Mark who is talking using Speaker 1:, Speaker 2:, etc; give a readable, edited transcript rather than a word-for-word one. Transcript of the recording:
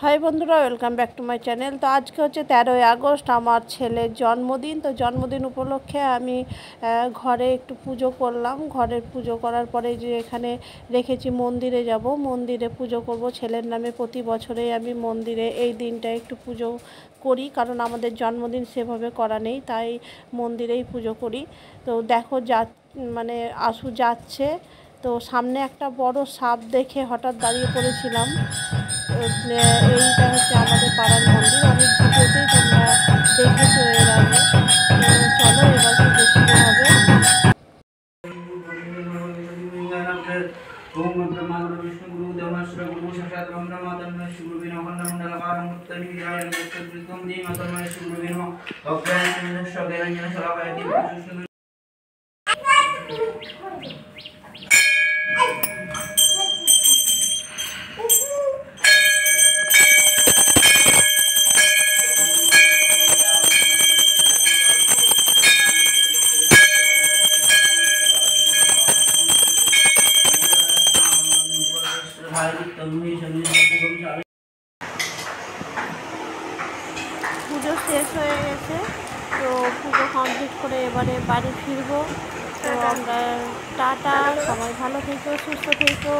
Speaker 1: High বন্ধুরা, welcome back to my channel. তো আজকে হচ্ছে 13ই আগস্ট, আমার ছেলের জন্মদিন। তো জন্মদিন উপলক্ষে আমি ঘরে একটু পুজো করলাম। ঘরের পুজো করার পরে যে এখানে রেখেছি মন্দিরে যাব, মন্দিরে পুজো করব ছেলের নামে। প্রতি বছরেই আমি মন্দিরে এই দিনটা একটু পুজো করি, কারণ আমাদের জন্মদিন সেভাবে করা নেই, তাই মন্দিরেই পুজো করি। তো দেখো মানে আশু যাচ্ছে, তো সামনে একটা বড় সাপ দেখে হঠাৎ দাঁড়িয়ে পড়েছিলাম। এইটা হচ্ছে আমাদের পাড়ার মন্দির, অনেক ভিডিওতেই তোমরা দেখেছো এর আগে। তো চলো এবার পুজো শুরু হবে। পুজো শেষ হয়ে গেছে, তো পুজো কমপ্লিট করে এবারে বাড়ি ফিরবো। তো আমরা টাটা, সবাই ভালো থেকো, সুস্থ থেকো।